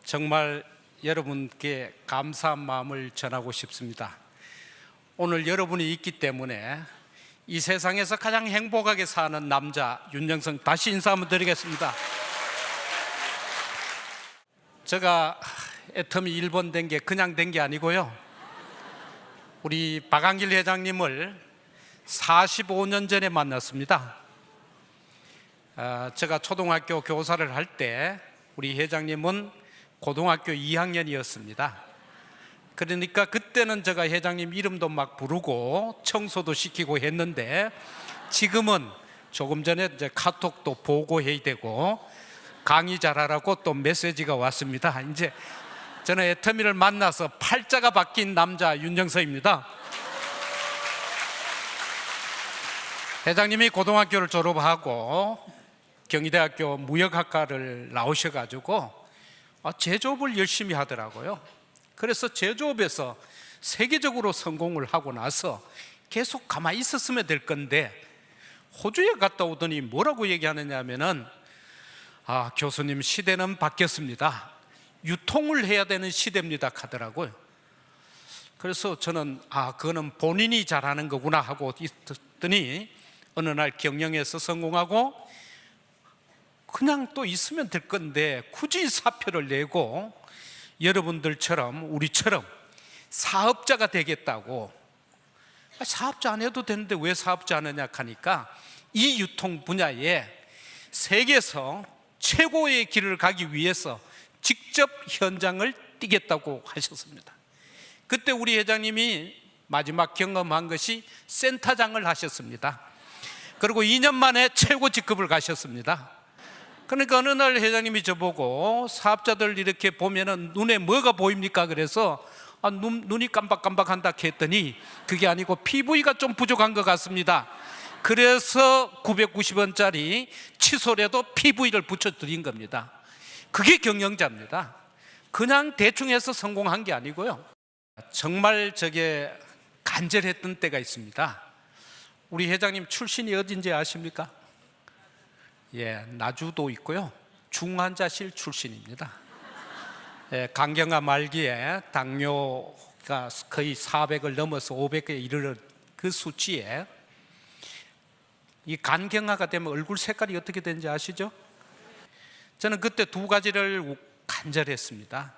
정말 여러분께 감사한 마음을 전하고 싶습니다. 오늘 여러분이 있기 때문에 이 세상에서 가장 행복하게 사는 남자 윤정성 다시 인사 한번 드리겠습니다. 제가 애터미 일본 된 게 그냥 된 게 아니고요, 우리 박한길 회장님을 45년 전에 만났습니다. 제가 초등학교 교사를 할 때 우리 회장님은 고등학교 2학년이었습니다. 그러니까 그때는 제가 회장님 이름도 막 부르고 청소도 시키고 했는데, 지금은 조금 전에 이제 카톡도 보고해야 되고 강의 잘하라고 또 메시지가 왔습니다. 이제 저는 애터미를 만나서 팔자가 바뀐 남자 윤정서입니다. 회장님이 고등학교를 졸업하고 경희대학교 무역학과를 나오셔가지고 제조업을 열심히 하더라고요. 그래서 제조업에서 세계적으로 성공을 하고 나서 계속 가만히 있었으면 될 건데, 호주에 갔다 오더니 뭐라고 얘기하느냐 하면은, 교수님, 시대는 바뀌었습니다. 유통을 해야 되는 시대입니다 하더라고요. 그래서 저는 그거는 본인이 잘하는 거구나 하고 있었더니, 어느 날 경영에서 성공하고 그냥 또 있으면 될 건데 굳이 사표를 내고 여러분들처럼 우리처럼 사업자가 되겠다고. 사업자 안 해도 되는데 왜 사업자 하느냐 하니까, 이 유통 분야에 세계에서 최고의 길을 가기 위해서 직접 현장을 뛰겠다고 하셨습니다. 그때 우리 회장님이 마지막 경험한 것이 센터장을 하셨습니다. 그리고 2년 만에 최고 직급을 가셨습니다. 그러니까 어느 날 회장님이 저보고, 사업자들 이렇게 보면은 눈에 뭐가 보입니까? 그래서 눈이 깜박깜박한다 했더니, 그게 아니고 PV가 좀 부족한 것 같습니다. 그래서 990원짜리 칫솔에도 PV를 붙여드린 겁니다. 그게 경영자입니다. 그냥 대충 해서 성공한 게 아니고요, 정말 저게 간절했던 때가 있습니다. 우리 회장님 출신이 어딘지 아십니까? 나주도 있고요, 중환자실 출신입니다. 간경화 말기에 당뇨가 거의 400을 넘어서 500에 이르는 그 수치에, 이 간경화가 되면 얼굴 색깔이 어떻게 되는지 아시죠? 저는 그때 두 가지를 간절했습니다.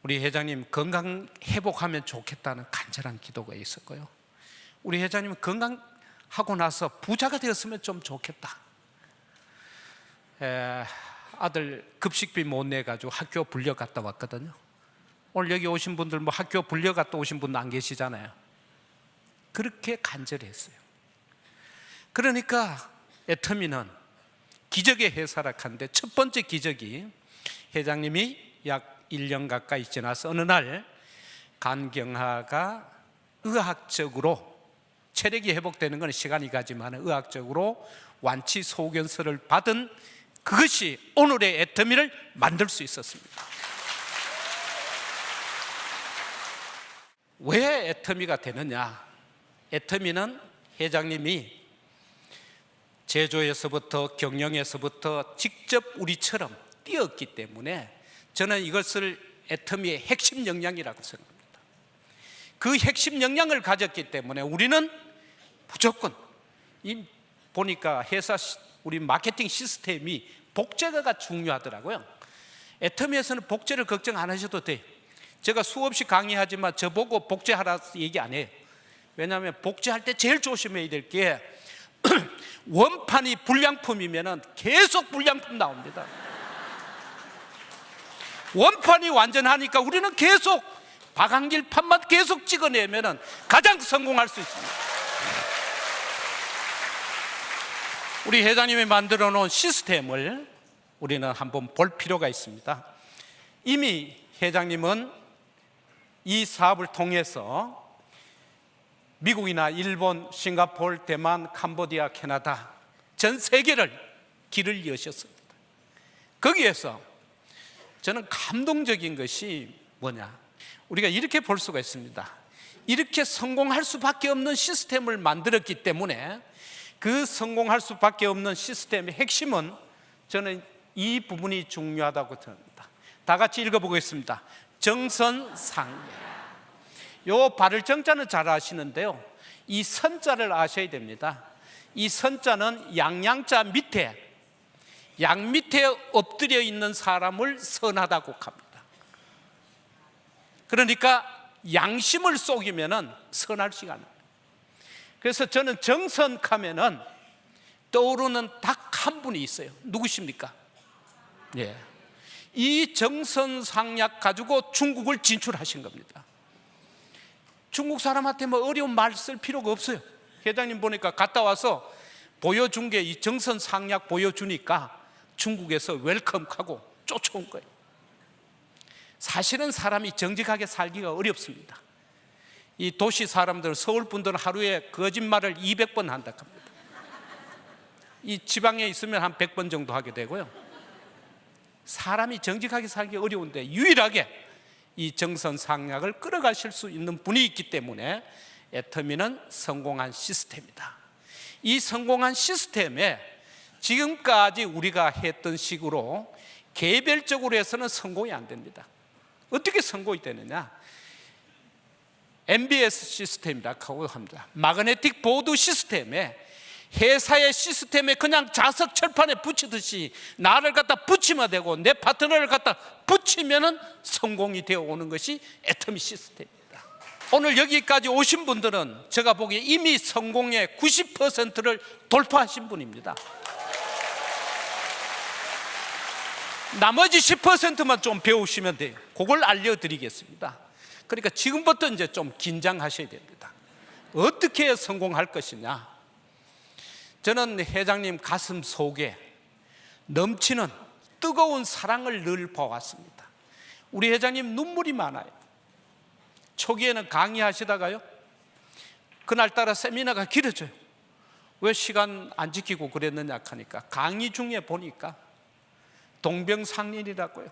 우리 회장님 건강 회복하면 좋겠다는 간절한 기도가 있었고요, 우리 회장님 건강하고 나서 부자가 되었으면 좀 좋겠다. 아들 급식비 못 내가지고 학교 불려 갔다 왔거든요. 오늘 여기 오신 분들 뭐 학교 불려 갔다 오신 분 안 계시잖아요. 그렇게 간절했어요. 그러니까 애터미는 기적의 회사라 하는데, 첫 번째 기적이, 회장님이 약 1년 가까이 지나서 어느 날 간경화가 의학적으로, 체력이 회복되는 건 시간이 가지만 의학적으로 완치 소견서를 받은, 그것이 오늘의 애터미를 만들 수 있었습니다. 왜 애터미가 되느냐? 애터미는 회장님이 제조에서부터 경영에서부터 직접 우리처럼 뛰었기 때문에, 저는 이것을 애터미의 핵심 역량이라고 생각합니다. 그 핵심 역량을 가졌기 때문에 우리는 무조건, 보니까 회사 우리 마케팅 시스템이 복제가 중요하더라고요. 애터미에서는 복제를 걱정 안 하셔도 돼요. 제가 수없이 강의하지만 저보고 복제하라 얘기 안 해요. 왜냐하면 복제할 때 제일 조심해야 될 게 원판이 불량품이면 계속 불량품 나옵니다. 원판이 완전하니까 우리는 계속 박한길 판만 계속 찍어내면 가장 성공할 수 있습니다. 우리 회장님이 만들어 놓은 시스템을 우리는 한번 볼 필요가 있습니다. 이미 회장님은 이 사업을 통해서 미국이나 일본, 싱가포르, 대만, 캄보디아, 캐나다 전 세계를 길을 여셨습니다. 거기에서 저는 감동적인 것이 뭐냐, 우리가 이렇게 볼 수가 있습니다. 이렇게 성공할 수밖에 없는 시스템을 만들었기 때문에, 그 성공할 수밖에 없는 시스템의 핵심은, 저는 이 부분이 중요하다고 생각합니다. 다 같이 읽어보겠습니다. 정선상략. 요 발을 정자는 잘 아시는데요, 이 선자를 아셔야 됩니다. 이 선자는 양양자 밑에, 양 밑에 엎드려 있는 사람을 선하다고 합니다. 그러니까 양심을 속이면은 선할 시가 나요. 그래서 저는 정선하면은 떠오르는 딱 한 분이 있어요. 누구십니까? 예. 이 정선상략 가지고 중국을 진출하신 겁니다. 중국 사람한테 뭐 어려운 말 쓸 필요가 없어요. 회장님 보니까 갔다 와서 보여준 게 이 정선상략 보여주니까 중국에서 웰컴하고 쫓아온 거예요. 사실은 사람이 정직하게 살기가 어렵습니다. 이 도시 사람들, 서울 분들은 하루에 거짓말을 200번 한다 합니다. 이 지방에 있으면 한 100번 정도 하게 되고요. 사람이 정직하게 살기 어려운데 유일하게 이 정선상략을 끌어가실 수 있는 분이 있기 때문에 애터미는 성공한 시스템이다. 이 성공한 시스템에 지금까지 우리가 했던 식으로 개별적으로 해서는 성공이 안 됩니다. 어떻게 성공이 되느냐? MBS 시스템이라고 합니다. 마그네틱 보드 시스템에, 회사의 시스템에 그냥 자석 철판에 붙이듯이 나를 갖다 붙이면 되고 내 파트너를 갖다 붙이면 성공이 되어 오는 것이 애터미 시스템입니다. 오늘 여기까지 오신 분들은 제가 보기에 이미 성공의 90%를 돌파하신 분입니다. 나머지 10%만 좀 배우시면 돼요. 그걸 알려드리겠습니다. 그러니까 지금부터 이제 좀 긴장하셔야 됩니다. 어떻게 성공할 것이냐? 저는 회장님 가슴 속에 넘치는 뜨거운 사랑을 늘 봐왔습니다. 우리 회장님 눈물이 많아요. 초기에는 강의하시다가요, 그날따라 세미나가 길어져요. 왜 시간 안 지키고 그랬느냐 하니까 강의 중에 보니까 동병상련이라고요.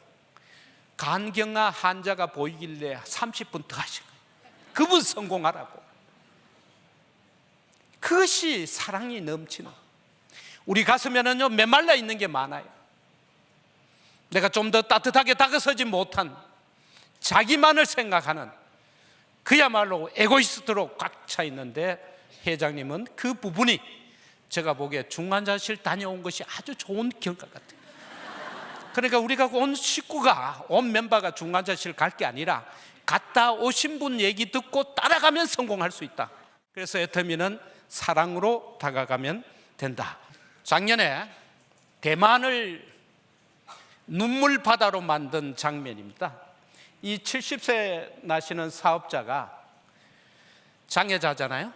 간경화 환자가 보이길래 30분 더 하신 거예요. 그분 성공하라고. 그것이 사랑이 넘치는, 우리 가슴에는요 메말라 있는 게 많아요. 내가 좀 더 따뜻하게 다가서지 못한, 자기만을 생각하는, 그야말로 에고이스트로 꽉 차 있는데 회장님은 그 부분이 제가 보기에 중환자실 다녀온 것이 아주 좋은 결과 같아요. 그러니까 우리가 온 식구가, 온 멤버가 중환자실 갈 게 아니라 갔다 오신 분 얘기 듣고 따라가면 성공할 수 있다. 그래서 애터미는 사랑으로 다가가면 된다. 작년에 대만을 눈물 바다로 만든 장면입니다. 이 70세 나시는 사업자가 장애자잖아요.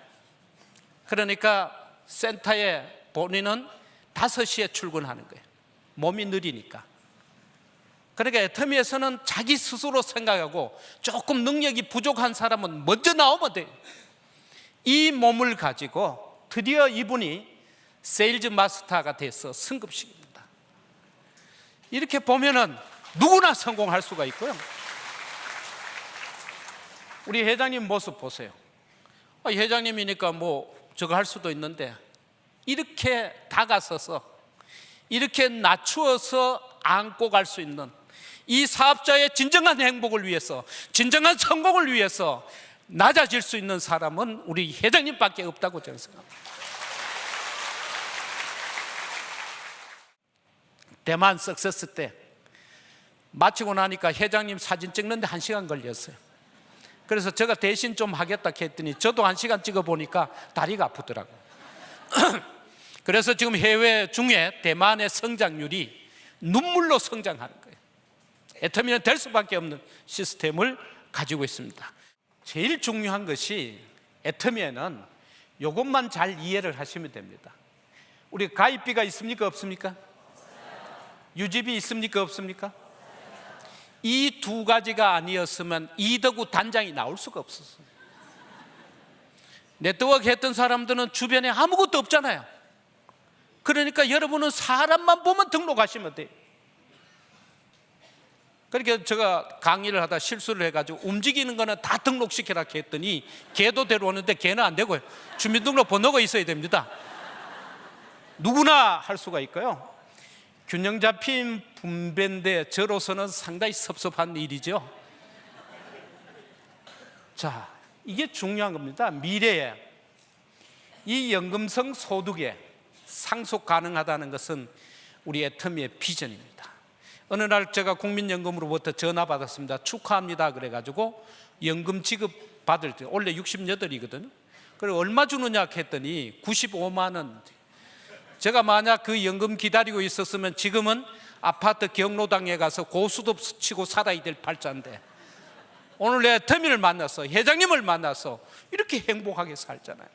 그러니까 센터에 본인은 5시에 출근하는 거예요. 몸이 느리니까. 그러니까 애터미에서는 자기 스스로 생각하고 조금 능력이 부족한 사람은 먼저 나오면 돼요. 이 몸을 가지고 드디어 이분이 세일즈 마스터가 돼서 승급식입니다. 이렇게 보면은 누구나 성공할 수가 있고요. 우리 회장님 모습 보세요. 회장님이니까 뭐 저거 할 수도 있는데 이렇게 다가서서 이렇게 낮추어서 안고 갈 수 있는, 이 사업자의 진정한 행복을 위해서, 진정한 성공을 위해서 낮아질 수 있는 사람은 우리 회장님밖에 없다고 저는 생각합니다. 대만 석세스 때 마치고 나니까 회장님 사진 찍는데 1시간 걸렸어요. 그래서 제가 대신 좀 하겠다 했더니 저도 1시간 찍어보니까 다리가 아프더라고요. 그래서 지금 해외 중에 대만의 성장률이 눈물로 성장하는 거예요. 애터미는 될 수밖에 없는 시스템을 가지고 있습니다. 제일 중요한 것이 애터미에는 이것만 잘 이해를 하시면 됩니다. 우리 가입비가 있습니까 없습니까? 유지비 있습니까 없습니까? 이 두 가지가 아니었으면 이더구 단장이 나올 수가 없었어요. 네트워크 했던 사람들은 주변에 아무것도 없잖아요. 그러니까 여러분은 사람만 보면 등록하시면 돼요. 그러니까 제가 강의를 하다 실수를 해가지고 움직이는 거는 다 등록시켜라 했더니 걔도 데려오는데 걔는 안 되고요. 주민등록 번호가 있어야 됩니다. 누구나 할 수가 있고요. 균형 잡힌 분배인데 저로서는 상당히 섭섭한 일이죠. 자, 이게 중요한 겁니다. 미래에 이 연금성 소득에 상속 가능하다는 것은 우리 애터미의 비전입니다. 어느 날 제가 국민연금으로부터 전화 받았습니다. 축하합니다 그래가지고 연금 지급 받을 때 원래 68이거든요. 그래 얼마 주느냐 했더니 95만 원. 제가 만약 그 연금 기다리고 있었으면 지금은 아파트 경로당에 가서 고수도 치고 살아야 될 팔자인데 오늘 내 애터미를 만나서 회장님을 만나서 이렇게 행복하게 살잖아요.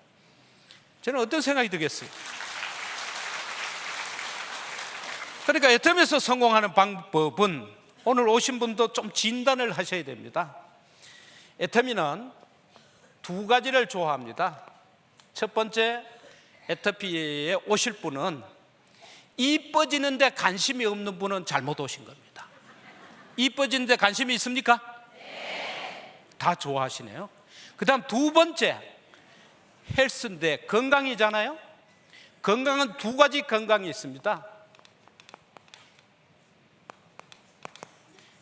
저는 어떤 생각이 들겠어요? 그러니까 애터미에서 성공하는 방법은 오늘 오신 분도 좀 진단을 하셔야 됩니다. 애터미는 두 가지를 좋아합니다. 첫 번째, 애터미에 오실 분은 이뻐지는데 관심이 없는 분은 잘못 오신 겁니다. 이뻐지는데 관심이 있습니까? 네. 다 좋아하시네요. 그 다음 두 번째, 헬스인데 건강이잖아요. 건강은 두 가지 건강이 있습니다.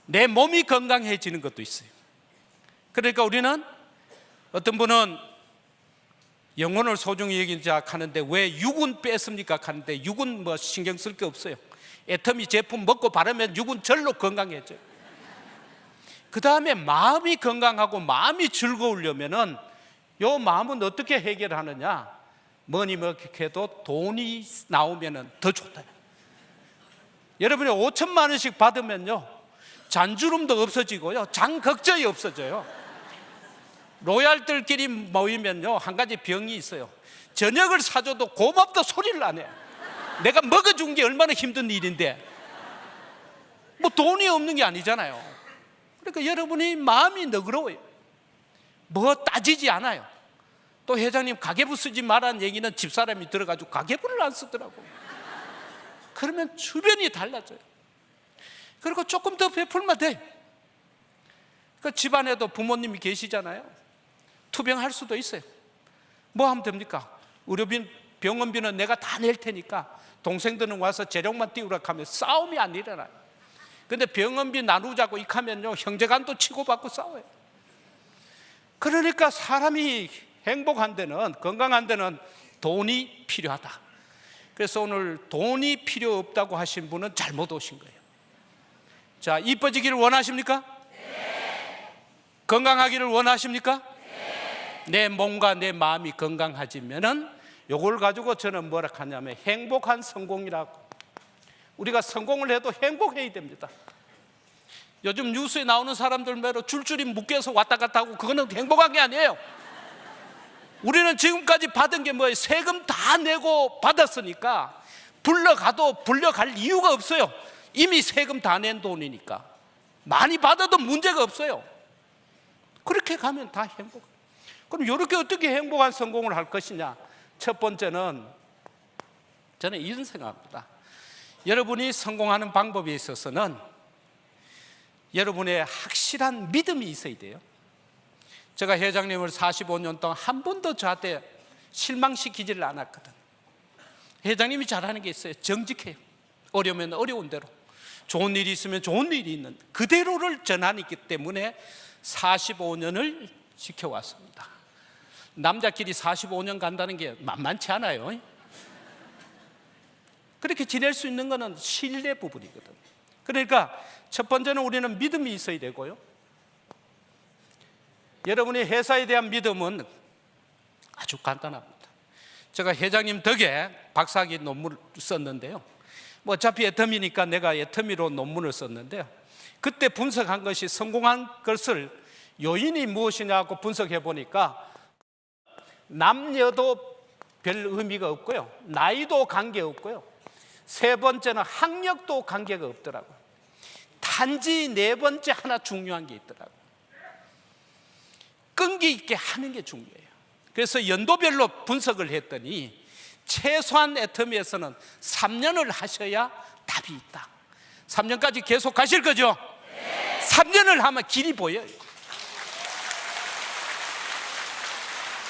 내 몸이 건강해지는 것도 있어요. 그러니까 우리는 어떤 분은 영혼을 소중히 여기자 하는데 왜 육은 뺐습니까 하는데 육은 뭐 신경 쓸 게 없어요. 애터미 제품 먹고 바르면 육은 절로 건강해져요. 그 다음에 마음이 건강하고 마음이 즐거우려면은 요 마음은 어떻게 해결하느냐? 뭐니 해도 돈이 나오면은 더 좋다. 여러분이 5천만 원씩 받으면요 잔주름도 없어지고요 장 걱정이 없어져요. 로얄들끼리 모이면요 한 가지 병이 있어요. 저녁을 사줘도 고맙다 소리를 안 해요. 내가 먹어준 게 얼마나 힘든 일인데 뭐 돈이 없는 게 아니잖아요. 그러니까 여러분이 마음이 너그러워요. 뭐 따지지 않아요. 또 회장님 가계부 쓰지 말라는 얘기는 집사람이 들어가지고 가계부를 안 쓰더라고. 그러면 주변이 달라져요. 그리고 조금 더 베풀면 돼. 그 집안에도 부모님이 계시잖아요. 투병할 수도 있어요. 뭐 하면 됩니까? 의료비, 병원비는 내가 다 낼 테니까 동생들은 와서 재력만 띄우라 하면 싸움이 안 일어나요. 근데 병원비 나누자고 이하면요 형제간도 치고받고 싸워요. 그러니까 사람이 행복한 데는, 건강한 데는 돈이 필요하다. 그래서 오늘 돈이 필요 없다고 하신 분은 잘못 오신 거예요. 자, 이뻐지기를 원하십니까? 네. 건강하기를 원하십니까? 네. 내 몸과 내 마음이 건강해지면은 요걸 가지고 저는 뭐라 하냐면 행복한 성공이라고. 우리가 성공을 해도 행복해야 됩니다. 요즘 뉴스에 나오는 사람들 매로 줄줄이 묶여서 왔다 갔다 하고 그거는 행복한 게 아니에요. 우리는 지금까지 받은 게 뭐예요? 세금 다 내고 받았으니까 불러가도 불려갈 이유가 없어요. 이미 세금 다 낸 돈이니까 많이 받아도 문제가 없어요. 그렇게 가면 다 행복. 그럼 이렇게 어떻게 행복한 성공을 할 것이냐? 첫 번째는 저는 이런 생각합니다. 여러분이 성공하는 방법에 있어서는 여러분의 확실한 믿음이 있어야 돼요. 제가 회장님을 45년 동안 한 번도 저한테 실망시키지를 않았거든. 회장님이 잘하는 게 있어요. 정직해요. 어려우면 어려운 대로, 좋은 일이 있으면 좋은 일이 있는 그대로를 전하기 때문에 45년을 지켜왔습니다. 남자끼리 45년 간다는 게 만만치 않아요. 그렇게 지낼 수 있는 것은 신뢰 부분이거든. 그러니까 첫 번째는 우리는 믿음이 있어야 되고요. 여러분의 회사에 대한 믿음은 아주 간단합니다. 제가 회장님 덕에 박사학위 논문을 썼는데요. 뭐 어차피 애터미니까 내가 애터미로 논문을 썼는데요. 그때 분석한 것이 성공한 것을 요인이 무엇이냐고 분석해 보니까 남녀도 별 의미가 없고요. 나이도 관계없고요. 세 번째는 학력도 관계가 없더라고요. 단지 네 번째 하나 중요한 게 있더라고요. 끈기 있게 하는 게 중요해요. 그래서 연도별로 분석을 했더니 최소한 애터미에서는 3년을 하셔야 답이 있다. 3년까지 계속 가실 거죠? 네. 3년을 하면 길이 보여요.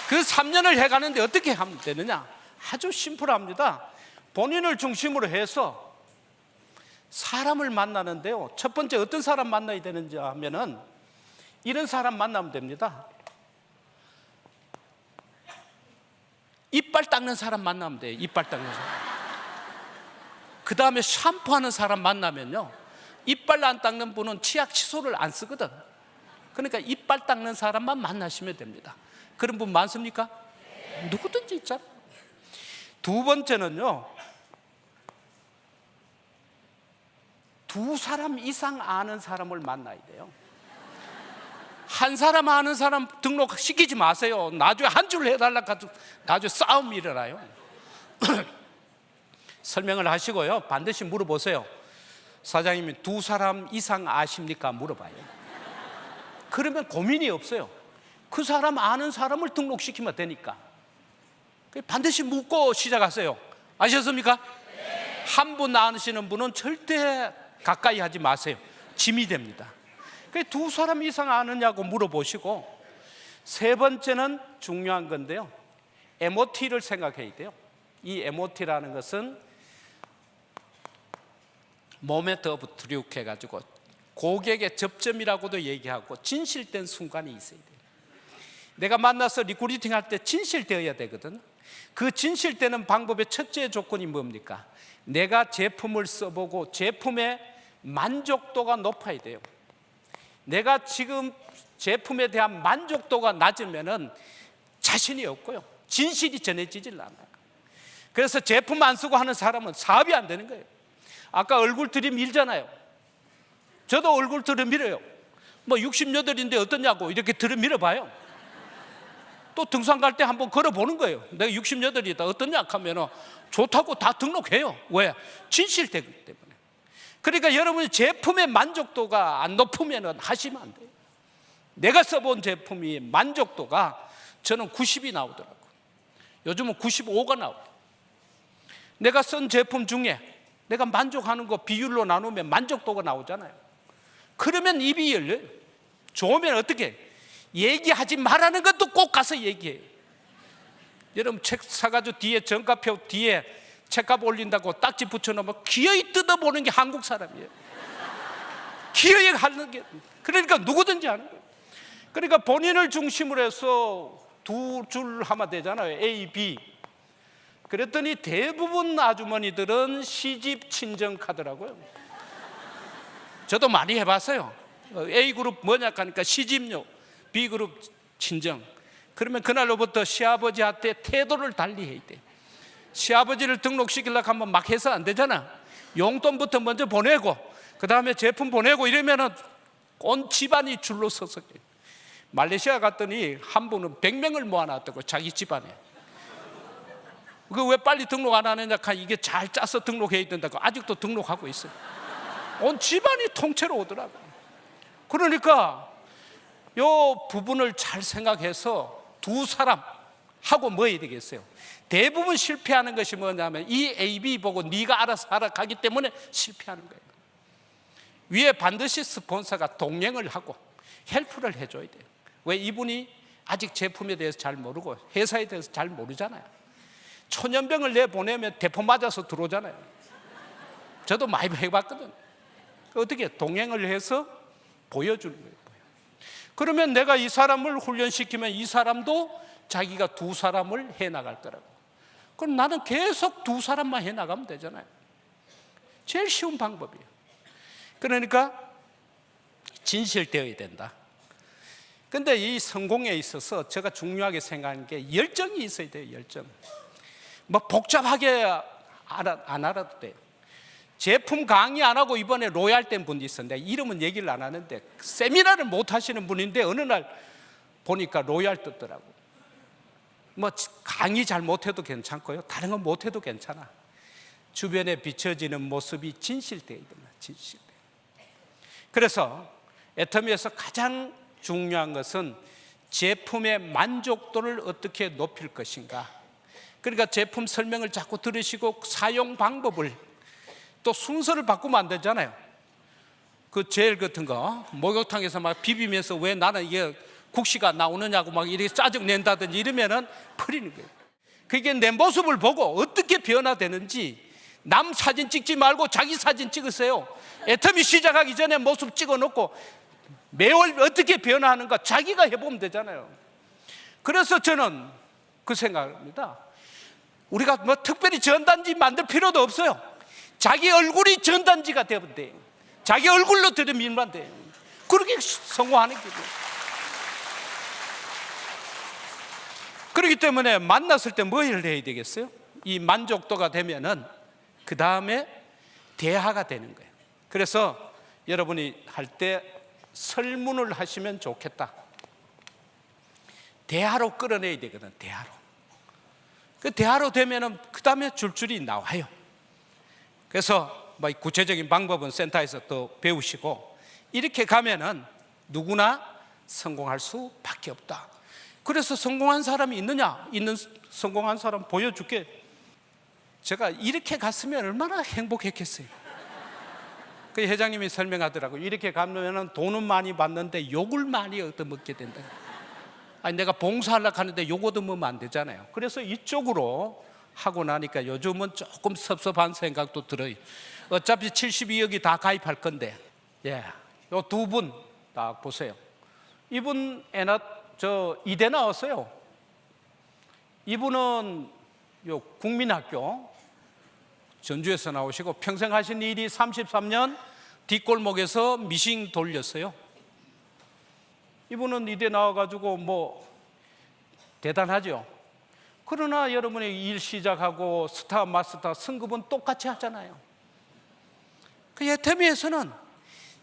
그 3년을 해가는데 어떻게 하면 되느냐? 아주 심플합니다. 본인을 중심으로 해서 사람을 만나는데요, 첫 번째 어떤 사람 만나야 되는지 하면은 이런 사람 만나면 됩니다. 이빨 닦는 사람 만나면 돼요. 이빨 닦는 사람. 그 다음에 샴푸하는 사람 만나면요, 이빨 안 닦는 분은 치약 칫솔을 안 쓰거든. 그러니까 이빨 닦는 사람만 만나시면 됩니다. 그런 분 많습니까? 누구든지 있잖아. 두 번째는요, 두 사람 이상 아는 사람을 만나야 돼요. 한 사람 아는 사람 등록시키지 마세요. 나중에 한 줄 해달라고 해도 나중에 싸움이 일어나요. 설명을 하시고요, 반드시 물어보세요. 사장님이 두 사람 이상 아십니까? 물어봐요. 그러면 고민이 없어요. 그 사람 아는 사람을 등록시키면 되니까. 반드시 묻고 시작하세요. 아셨습니까? 네. 한 분 아시는 분은 절대 가까이 하지 마세요. 짐이 됩니다. 두 사람 이상 아느냐고 물어보시고, 세 번째는 중요한 건데요, MOT를 생각해야 돼요. 이 MOT라는 것은 모멘트 오브 트루크 해가지고 고객의 접점이라고도 얘기하고 진실된 순간이 있어야 돼요. 내가 만나서 리크루팅 할 때 진실되어야 되거든. 그 진실되는 방법의 첫째 조건이 뭡니까? 내가 제품을 써보고 제품의 만족도가 높아야 돼요. 내가 지금 제품에 대한 만족도가 낮으면은 자신이 없고요, 진실이 전해지질 않아요. 그래서 제품 안 쓰고 하는 사람은 사업이 안 되는 거예요. 아까 얼굴 들이밀잖아요. 저도 얼굴 들이밀어요. 뭐 68인데 어떠냐고 이렇게 들이밀어봐요. 또 등산 갈 때 한번 걸어보는 거예요. 내가 68이다 어떠냐 하면 좋다고 다 등록해요. 왜? 진실되기 때문에. 그러니까 여러분이 제품의 만족도가 안 높으면 하시면 안 돼요. 내가 써본 제품이 만족도가 저는 90이 나오더라고요. 요즘은 95가 나오더라고요. 내가 쓴 제품 중에 내가 만족하는 거 비율로 나누면 만족도가 나오잖아요. 그러면 입이 열려요. 좋으면 어떻게? 얘기하지 말라는 것도 꼭 가서 얘기해요. 여러분 책 사가지고 뒤에 정가표 뒤에 책값 올린다고 딱지 붙여놓으면 기어이 뜯어보는 게 한국 사람이에요. 기어이 하는 게, 그러니까 누구든지 하는 거예요. 그러니까 본인을 중심으로 해서 두 줄 하면 되잖아요. A, B. 그랬더니 대부분 아주머니들은 시집 친정 카드라고요. 저도 많이 해봤어요. A그룹 뭐냐 하니까 시집요, B그룹 친정. 그러면 그날로부터 시아버지한테 태도를 달리 해야 돼. 시아버지를 등록시키려고 하면 막 해서 안 되잖아. 용돈부터 먼저 보내고 그 다음에 제품 보내고 이러면은 온 집안이 줄로 서서. 말레이시아 갔더니 한 분은 100명을 모아놨다고, 자기 집안에. 그 왜 빨리 등록 안 하느냐 하니까 이게 잘 짜서 등록해야 된다고 아직도 등록하고 있어요. 온 집안이 통째로 오더라고. 그러니까 요 부분을 잘 생각해서 두 사람 하고 뭐 해야 되겠어요? 대부분 실패하는 것이 뭐냐면 이 A, B 보고 네가 알아서 하라 가기 때문에 실패하는 거예요. 위에 반드시 스폰서가 동행을 하고 헬프를 해줘야 돼요. 왜? 이분이 아직 제품에 대해서 잘 모르고 회사에 대해서 잘 모르잖아요. 초년병을 내보내면 대포 맞아서 들어오잖아요. 저도 많이 해봤거든. 어떻게 동행을 해서 보여주는 거예요. 그러면 내가 이 사람을 훈련시키면 이 사람도 자기가 두 사람을 해나갈 거라고. 그럼 나는 계속 두 사람만 해나가면 되잖아요. 제일 쉬운 방법이에요. 그러니까 진실되어야 된다. 근데 이 성공에 있어서 제가 중요하게 생각하는 게 열정이 있어야 돼요. 열정. 뭐 복잡하게 안 알아도 돼요. 제품 강의 안 하고 이번에 로얄 된 분이 있었는데 이름은 얘기를 안 하는데 세미나를 못 하시는 분인데 어느 날 보니까 로얄 떴더라고. 뭐 강의 잘 못해도 괜찮고요, 다른 건 못해도 괜찮아. 주변에 비춰지는 모습이 진실되어야 됩니다. 진실돼. 그래서 애터미에서 가장 중요한 것은 제품의 만족도를 어떻게 높일 것인가. 그러니까 제품 설명을 자꾸 들으시고 사용 방법을 또 순서를 바꾸면 안 되잖아요. 그 젤 같은 거 목욕탕에서 막 비비면서 왜 나는 이게 국시가 나오느냐고 막 이렇게 짜증 낸다든지 이러면은 풀리는 거예요. 그게 내 모습을 보고 어떻게 변화되는지 남 사진 찍지 말고 자기 사진 찍으세요. 애터미 시작하기 전에 모습 찍어놓고 매월 어떻게 변화하는가 자기가 해보면 되잖아요. 그래서 저는 그 생각을 합니다. 우리가 뭐 특별히 전단지 만들 필요도 없어요. 자기 얼굴이 전단지가 되면 돼요. 자기 얼굴로 들이밀면 돼요. 그렇게 성공하는 거죠. 그렇기 때문에 만났을 때 뭘 해야 되겠어요? 이 만족도가 되면은 그 다음에 대화가 되는 거예요. 그래서 여러분이 할 때 설문을 하시면 좋겠다. 대화로 끌어내야 되거든. 대화로. 그 대화로 되면은 그 다음에 줄줄이 나와요. 그래서 뭐 구체적인 방법은 센터에서 또 배우시고 이렇게 가면은 누구나 성공할 수밖에 없다. 그래서 성공한 사람이 있느냐? 있는 성공한 사람 보여줄게. 제가 이렇게 갔으면 얼마나 행복했겠어요. 그 회장님이 설명하더라고요. 이렇게 가면 돈은 많이 받는데 욕을 많이 얻어먹게 된다. 아니 내가 봉사하려고 하는데 욕 얻어먹으면 안 되잖아요. 그래서 이쪽으로 하고 나니까 요즘은 조금 섭섭한 생각도 들어요. 어차피 72억이 다 가입할 건데, 예, 요 두 분 딱 보세요. 이분 이대 나왔어요. 이분은 요 국민학교 전주에서 나오시고 평생 하신 일이 33년 뒷골목에서 미싱 돌렸어요. 이분은 이대 나와가지고 뭐 대단하죠. 그러나 여러분이 일 시작하고 스타 마스터 승급은 똑같이 하잖아요. 그 애터미에서는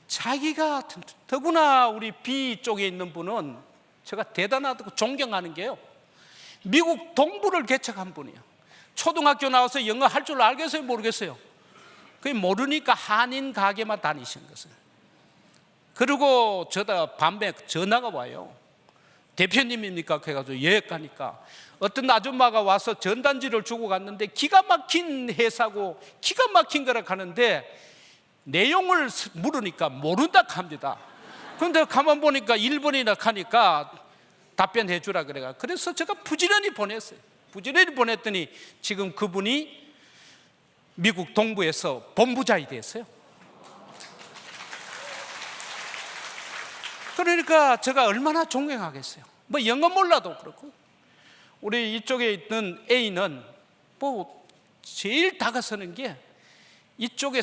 자기가 더구나 우리 B 쪽에 있는 분은 제가 대단하다고 존경하는 게요. 미국 동부를 개척한 분이에요. 초등학교 나와서 영어 할 줄 알겠어요? 모르겠어요? 그게 모르니까 한인 가게만 다니신 것을. 그리고 저다 밤에 전화가 와요. 대표님입니까? 그래가지고 예 가니까 어떤 아줌마가 와서 전단지를 주고 갔는데 기가 막힌 회사고 기가 막힌 거라 하는데 내용을 물으니까 모른다 합니다. 그런데 가만 보니까 1번이나 하니까 답변해 주라 그래가. 그래서 제가 부지런히 보냈어요. 부지런히 보냈더니 지금 그분이 미국 동부에서 본부장이 됐어요. 그러니까 제가 얼마나 존경하겠어요. 뭐 영어 몰라도 그렇고. 우리 이쪽에 있는 A는 뭐 제일 다가서는 게 이쪽에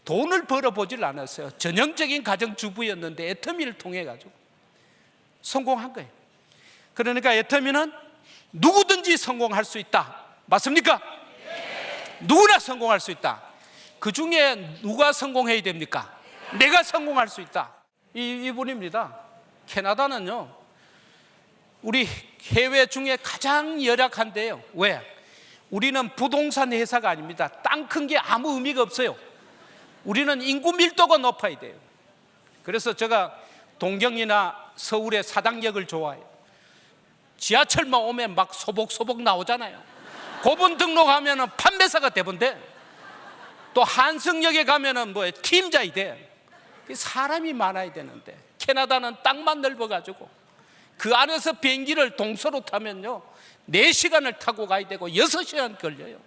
돈을 벌어보질 않았어요. 전형적인 가정주부였는데 애터미를 통해 가지고 성공한 거예요. 그러니까 애터미는 누구든지 성공할 수 있다. 맞습니까? 네. 누구나 성공할 수 있다. 그 중에 누가 성공해야 됩니까? 내가 성공할 수 있다. 이분입니다. 캐나다는요, 우리 해외 중에 가장 열악한데요. 왜? 우리는 부동산 회사가 아닙니다. 땅 큰 게 아무 의미가 없어요. 우리는 인구 밀도가 높아야 돼요. 그래서 제가 동경이나 서울의 사당역을 좋아해요. 지하철만 오면 막 소복소복 나오잖아요. 그분 등록하면 판매사가 되본데, 또 한성역에 가면 뭐 팀장이 돼. 사람이 많아야 되는데 캐나다는 땅만 넓어가지고 그 안에서 비행기를 동서로 타면요 4시간을 타고 가야 되고 6시간 걸려요.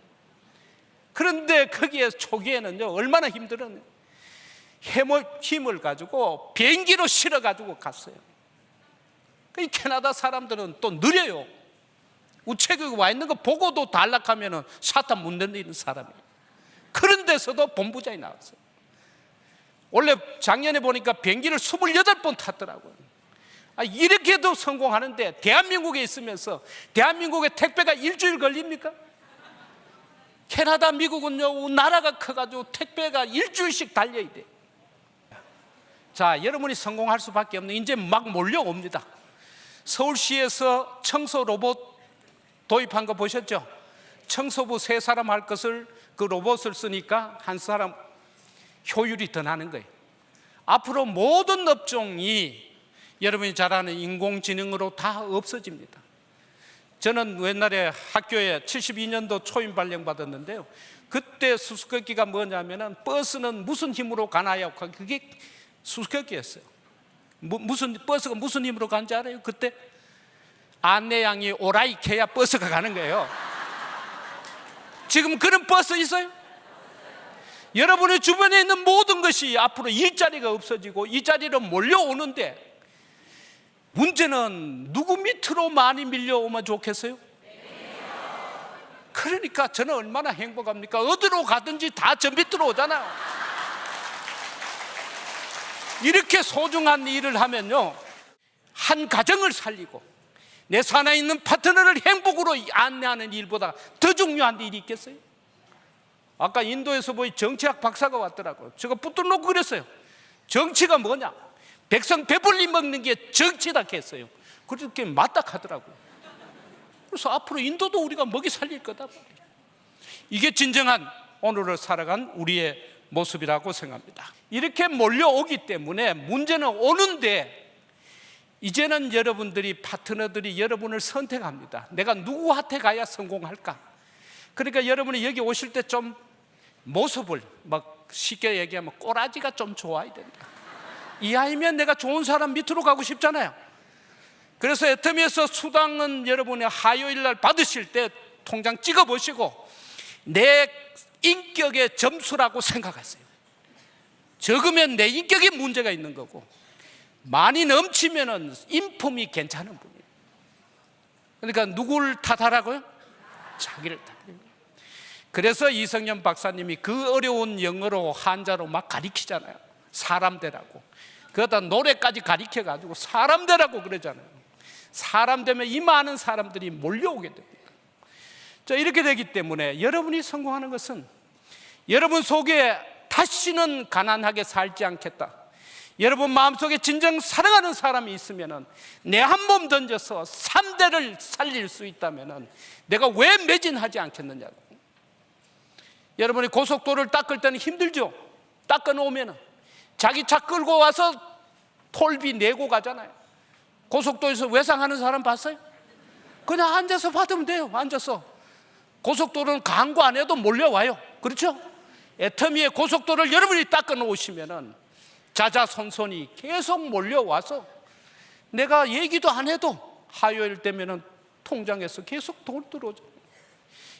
그런데 거기에 초기에는요 얼마나 힘들었냐. 힘을 가지고 비행기로 실어가지고 갔어요. 그 캐나다 사람들은 또 느려요. 우체국에 와 있는 거 보고도 단락하면 샤타 못 내리는 사람이에요. 그런 데서도 본부장이 나왔어요. 원래 작년에 보니까 비행기를 28번 탔더라고요. 이렇게도 성공하는데 대한민국에 있으면서 대한민국의 택배가 일주일 걸립니까? 캐나다, 미국은요 나라가 커가지고 택배가 일주일씩 달려야 돼. 자, 여러분이 성공할 수밖에 없는, 이제 막 몰려옵니다. 서울시에서 청소 로봇 도입한 거 보셨죠? 청소부 3사람 할 것을 그 로봇을 쓰니까 한 사람 효율이 더 나는 거예요. 앞으로 모든 업종이 여러분이 잘 아는 인공지능으로 다 없어집니다. 저는 옛날에 학교에 72년도 초임 발령 받았는데요. 그때 수수께끼가 뭐냐면은 버스는 무슨 힘으로 가나요? 그게 수수께끼였어요. 무슨 버스가 무슨 힘으로 가는지 알아요? 그때 안내양이 오라이 켜야 버스가 가는 거예요. 지금 그런 버스 있어요? 여러분의 주변에 있는 모든 것이 앞으로 일자리가 없어지고 일자리로 몰려오는데, 문제는 누구 밑으로 많이 밀려오면 좋겠어요? 그러니까 저는 얼마나 행복합니까? 어디로 가든지 다 저 밑으로 오잖아요. 이렇게 소중한 일을 하면요, 한 가정을 살리고 내 산에 있는 파트너를 행복으로 안내하는 일보다 더 중요한 일이 있겠어요? 아까 인도에서 보이 정치학 박사가 왔더라고요. 제가 붙들어 놓고 그랬어요. 정치가 뭐냐? 백성 배불리 먹는 게 정치다 했어요. 그렇게 맞다 하더라고요. 그래서 앞으로 인도도 우리가 먹이 살릴 거다. 이게 진정한 오늘을 살아간 우리의 모습이라고 생각합니다. 이렇게 몰려오기 때문에 문제는 오는데, 이제는 여러분들이, 파트너들이 여러분을 선택합니다. 내가 누구한테 가야 성공할까? 그러니까 여러분이 여기 오실 때 좀 모습을, 막 쉽게 얘기하면 꼬라지가 좀 좋아야 된다. 이 아이면 내가 좋은 사람 밑으로 가고 싶잖아요. 그래서 애터미에서 수당은 여러분이 화요일 날 받으실 때 통장 찍어 보시고 내 인격의 점수라고 생각하세요. 적으면 내 인격에 문제가 있는 거고, 많이 넘치면은 인품이 괜찮은 분이에요. 그러니까 누굴 탓하라고요? 자기를 탓해요. 그래서 이성년 박사님이 그 어려운 영어로 한자로 막 가리키잖아요. 사람 되라고. 그러다 노래까지 가리켜가지고 사람 되라고 그러잖아요. 사람 되면 이 많은 사람들이 몰려오게 됩니다. 자, 이렇게 되기 때문에 여러분이 성공하는 것은 여러분 속에 다시는 가난하게 살지 않겠다, 여러분 마음속에 진정 사랑하는 사람이 있으면 내 한 몸 던져서 3대를 살릴 수 있다면 내가 왜 매진하지 않겠느냐고. 여러분이 고속도로를 닦을 때는 힘들죠. 닦아 놓으면 자기 차 끌고 와서 톨비 내고 가잖아요. 고속도로에서 외상하는 사람 봤어요? 그냥 앉아서 받으면 돼요. 앉아서. 고속도로는 광고 안 해도 몰려와요. 그렇죠? 애터미의 고속도로를 여러분이 닦아 놓으시면 자자손손이 계속 몰려와서 내가 얘기도 안 해도 화요일 되면 통장에서 계속 돈 들어오죠.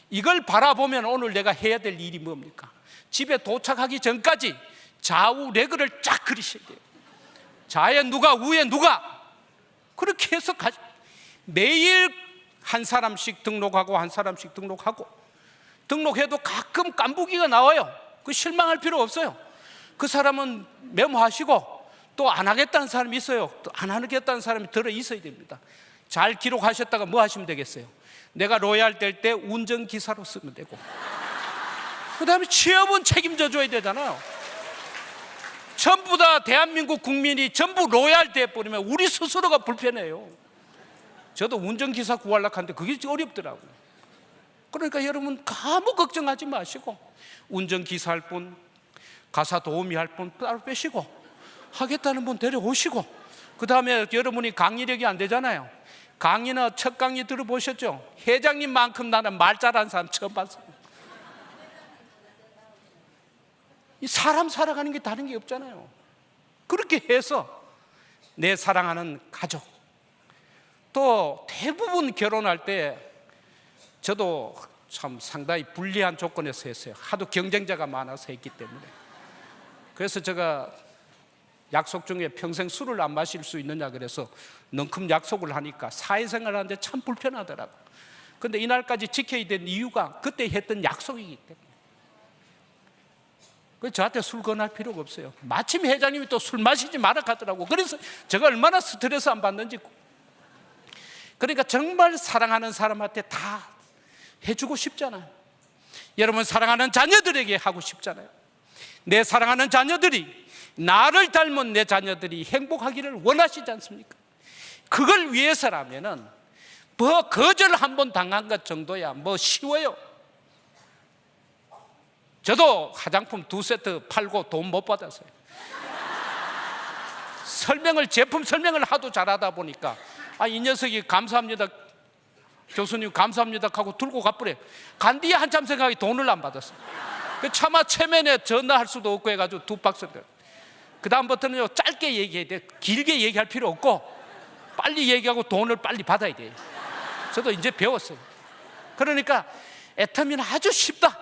이걸 바라보면 오늘 내가 해야 될 일이 뭡니까? 집에 도착하기 전까지 좌우 레그를 쫙 그리셔야 돼요. 좌에 누가, 우에 누가. 그렇게 해서 매일 한 사람씩 등록하고 한 사람씩 등록하고, 등록해도 가끔 깐부기가 나와요. 그 실망할 필요 없어요. 그 사람은 메모하시고, 또 안 하겠다는 사람이 있어요. 또 안 하겠다는 사람이 들어 있어야 됩니다. 잘 기록하셨다가 뭐 하시면 되겠어요? 내가 로얄 될 때 운전기사로 쓰면 되고, 그 다음에 취업은 책임져 줘야 되잖아요. 전부 다 대한민국 국민이 전부 로얄 돼버리면 우리 스스로가 불편해요. 저도 운전기사 구하려고 하는데 그게 어렵더라고요. 그러니까 여러분 아무 걱정하지 마시고, 운전기사 할 분, 가사 도우미 할 분 따로 빼시고, 하겠다는 분 데려오시고, 그 다음에 여러분이 강의력이 안 되잖아요. 강의나 첫 강의 들어보셨죠? 회장님만큼 나는 말 잘하는 사람 처음 봤어요. 이 사람 살아가는 게 다른 게 없잖아요. 그렇게 해서 내 사랑하는 가족, 또 대부분 결혼할 때 저도 참 상당히 불리한 조건에서 했어요. 하도 경쟁자가 많아서 했기 때문에. 그래서 제가 약속 중에 평생 술을 안 마실 수 있느냐 그래서 넝큼 약속을 하니까 사회생활 하는데 참 불편하더라고. 그런데 이날까지 지켜야 된 이유가 그때 했던 약속이기 때문에. 그래서 저한테 술 권할 필요가 없어요. 마침 회장님이 또 술 마시지 마라 하더라고. 그래서 제가 얼마나 스트레스 안 받는지. 그러니까 정말 사랑하는 사람한테 다 해주고 싶잖아요. 여러분 사랑하는 자녀들에게 하고 싶잖아요. 내 사랑하는 자녀들이, 나를 닮은 내 자녀들이 행복하기를 원하시지 않습니까? 그걸 위해서라면은 뭐 거절 한번 당한 것 정도야 뭐 쉬워요. 저도 화장품 2세트 팔고 돈 못 받았어요. 제품 설명을 하도 잘하다 보니까 이 녀석이 감사합니다, 교수님 감사합니다 하고 들고 가버려. 간 뒤에 한참 생각하기 돈을 안 받았어요. 차마 체면에 전화할 수도 없고 해가지고 2박스를. 그 다음부터는 짧게 얘기해야 돼. 길게 얘기할 필요 없고 빨리 얘기하고 돈을 빨리 받아야 돼요. 저도 이제 배웠어요. 그러니까 애터미는 아주 쉽다.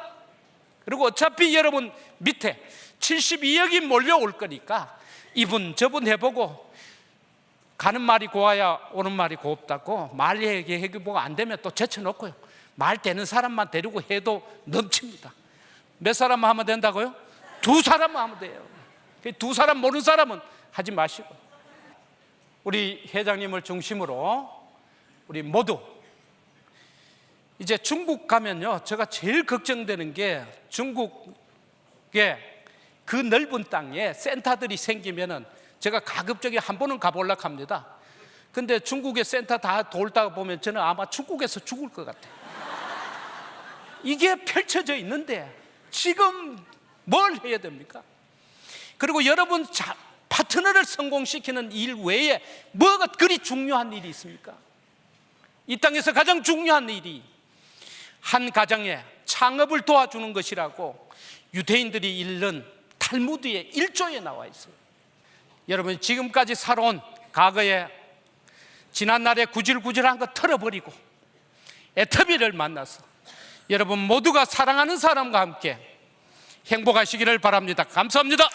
그리고 어차피 여러분 밑에 72억이 몰려올 거니까 이분 저분 해보고 가는 말이 고와야 오는 말이 곱다고 말 얘기해보고 안 되면 또 제쳐놓고요. 말 되는 사람만 데리고 해도 넘칩니다. 몇 사람만 하면 된다고요? 2사람만 하면 돼요. 2사람 모르는 사람은 하지 마시고, 우리 회장님을 중심으로 우리 모두 이제 중국 가면요, 제가 제일 걱정되는 게 중국에 그 넓은 땅에 센터들이 생기면은 제가 가급적이 한 번은 가보려고 합니다. 근데 중국의 센터 다 돌다가 보면 저는 아마 중국에서 죽을 것 같아요. 이게 펼쳐져 있는데 지금 뭘 해야 됩니까? 그리고 여러분 파트너를 성공시키는 일 외에 뭐가 그리 중요한 일이 있습니까? 이 땅에서 가장 중요한 일이 한 가정에 창업을 도와주는 것이라고 유대인들이 읽는 탈무드의 1조에 나와 있어요. 여러분, 지금까지 살아온 과거에 지난날에 구질구질한 거 털어버리고 애터미를 만나서 여러분 모두가 사랑하는 사람과 함께 행복하시기를 바랍니다. 감사합니다.